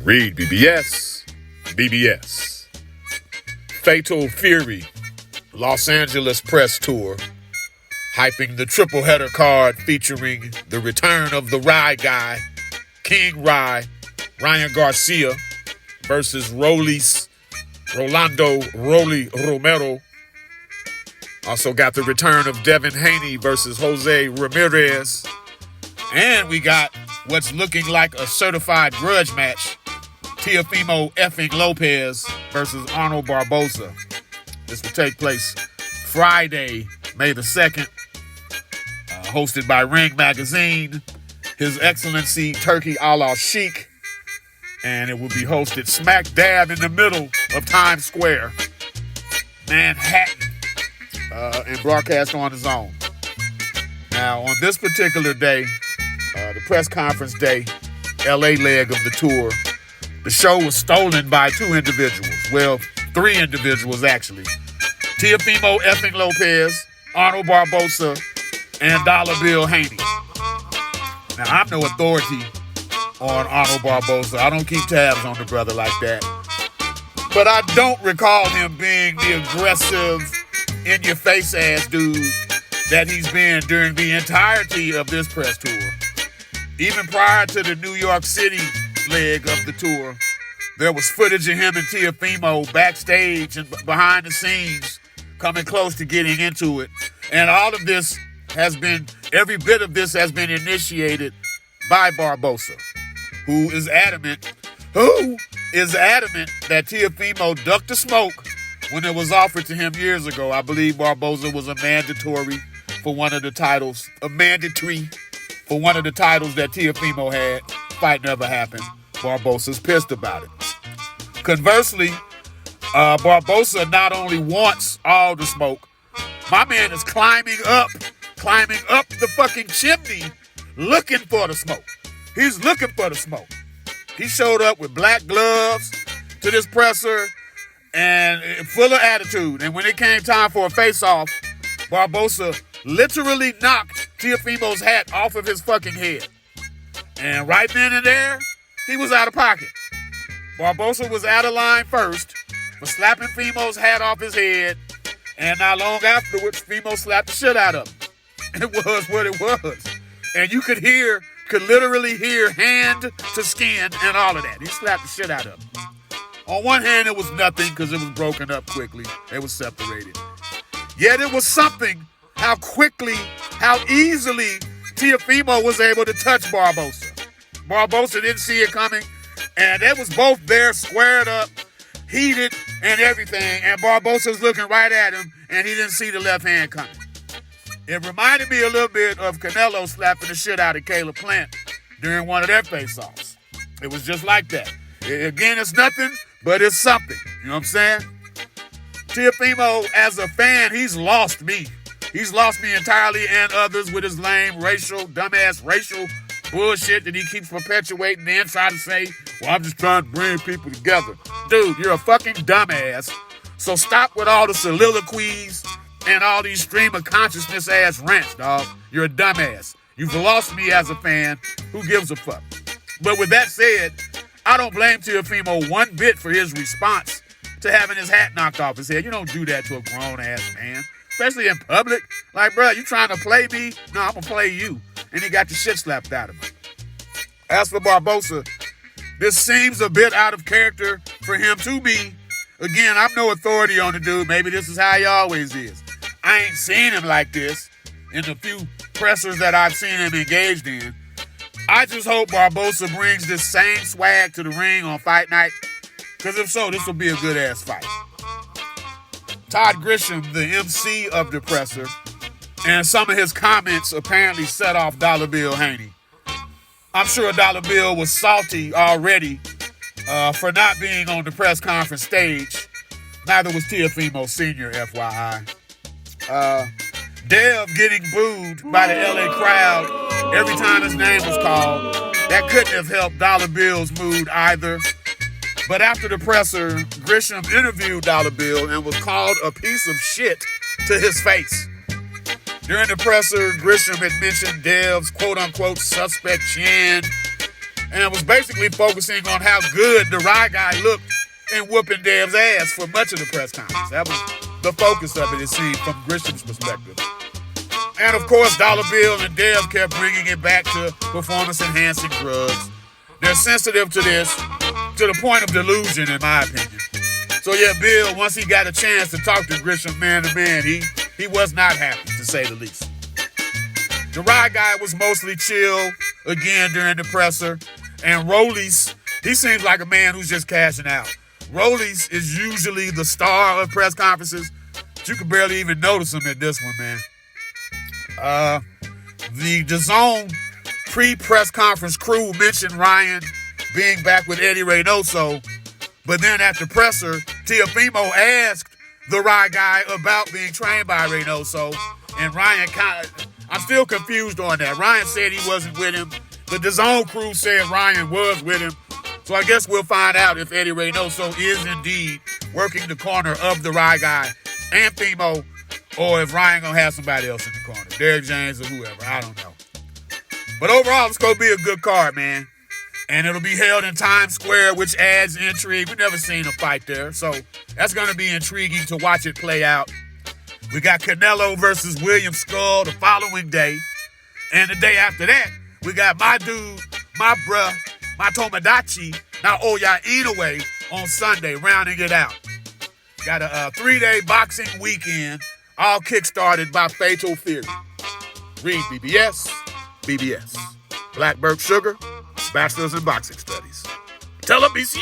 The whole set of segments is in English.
REED-BBS, BBS. Fatal Fury, Los Angeles press tour, hyping the triple header card featuring the return of the Rye guy, KingRy, RyanGarcia versus Rolando Romero. Also got the return of DevinHaney versus Jose Ramirez. And we got what's looking like a certified grudge match, Teofimo effing Lopez versus Arnold Barboza. This will take place Friday, May the 2nd, hosted by Ring Magazine, His Excellency Turkey Allah Sheik, and it will be hosted smack dab in the middle of Times Square, Manhattan, and broadcast on DAZN. Now, on this particular day, the press conference day, LA leg of the tour, the show was stolen by two individuals. Well, three individuals, actually. Teofimo effing Lopez, Arnold Barboza, and Dollar Bill Haney. Now, I'm no authority on Arnold Barboza. I don't keep tabs on the brother like that. But I don't recall him being the aggressive, in-your-face ass dude that he's been during the entirety of this press tour. Even prior to the New York City leg of the tour, there was footage of him and Teofimo backstage and behind the scenes coming close to getting into it. And all of this has been, every bit of this has been initiated by Barboza, who is adamant that Teofimo ducked the smoke when it was offered to him years ago. I believe Barboza was a mandatory for one of the titles that Teofimo had. Fight never happened. Barboza's pissed about it. Conversely, Barboza not only wants all the smoke, my man is climbing up the fucking chimney looking for the smoke. He's looking for the smoke. He showed up with black gloves to this presser and full of attitude. And when it came time for a face-off, Barboza literally knocked Teofimo's hat off of his fucking head. And right then and there, he was out of pocket. Barboza was out of line first for slapping Fimo's hat off his head, and not long afterwards, Fimo slapped the shit out of him. It was what it was. And you could literally hear hand to skin and all of that. He slapped the shit out of him. On one hand, it was nothing because it was broken up quickly. They were separated. Yet it was something how easily Teofimo was able to touch Barboza. Barboza didn't see it coming, and they was both there squared up, heated, and everything, and Barboza's looking right at him, and he didn't see the left hand coming. It reminded me a little bit of Canelo slapping the shit out of Caleb Plant during one of their face-offs. It was just like that. Again, it's nothing, but it's something. You know what I'm saying? Teofimo, as a fan, he's lost me. He's lost me entirely and others with his lame dumbass racial bullshit that he keeps perpetuating, then try to say, well, I'm just trying to bring people together. Dude, you're a fucking dumbass. So stop with all the soliloquies and all these stream of consciousness ass rants, dog. You're a dumbass. You've lost me as a fan. Who gives a fuck? But with that said, I don't blame Teofimo one bit for his response to having his hat knocked off his head. You don't do that to a grown-ass man, especially in public. Like, bro, you trying to play me? No, I'm going to play you. And he got the shit slapped out of him. As for Barboza, this seems a bit out of character for him to be. Again, I'm no authority on the dude. Maybe this is how he always is. I ain't seen him like this in the few pressers that I've seen him engaged in. I just hope Barboza brings this same swag to the ring on fight night, because if so, this will be a good-ass fight. Todd Grisham, the MC of the presser, and some of his comments apparently set off Dollar Bill Haney. I'm sure Dollar Bill was salty already for not being on the press conference stage. Neither was Teofimo Sr., FYI. Dev getting booed by the LA crowd every time his name was called. That couldn't have helped Dollar Bill's mood either. But after the presser, Grisham interviewed Dollar Bill and was called a piece of shit to his face. During the presser, Grisham had mentioned Dev's quote-unquote suspect chin and was basically focusing on how good the Rye guy looked in whooping Dev's ass for much of the press conference. That was the focus of it seemed, from Grisham's perspective. And of course, Dollar Bill and Dev kept bringing it back to performance-enhancing drugs. They're sensitive to this, to the point of delusion, in my opinion. So yeah, Bill, once he got a chance to talk to Grisham man to man, he was not happy, to say the least. The Rye guy was mostly chill again during the presser, and Rollies, he seems like a man who's just cashing out. Rollies is usually the star of press conferences, but you can barely even notice him at this one, man. The DAZN pre-press conference crew mentioned Ryan being back with Eddie Reynoso, but then at the presser, Teofimo asked the Rye guy about being trained by Reynoso, and Ryan I'm still confused on that. Ryan said he wasn't with him. The DAZN crew said Ryan was with him. So I guess we'll find out if Eddie Reynoso is indeed working the corner of the Rye guy and Fimo, or if Ryan gonna have somebody else in the corner, Derrick James or whoever. I don't know. But overall, it's gonna be a good card, man. And it'll be held in Times Square, which adds intrigue. We've never seen a fight there, so that's gonna be intriguing to watch it play out. We got Canelo versus William Skull the following day. And the day after that, we got my dude, my bruh, my Tomodachi, Naoya Inoue on Sunday, rounding it out. Got a 3-day boxing weekend, all kickstarted by Fatal Fury. REED-BBS, BBS. Blackbird Sugar, Bachelor's in Boxing Studies. Television!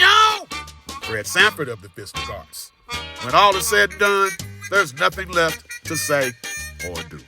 Fred Sanford of the Fistic Arts. When all is said and done, there's nothing left to say or do.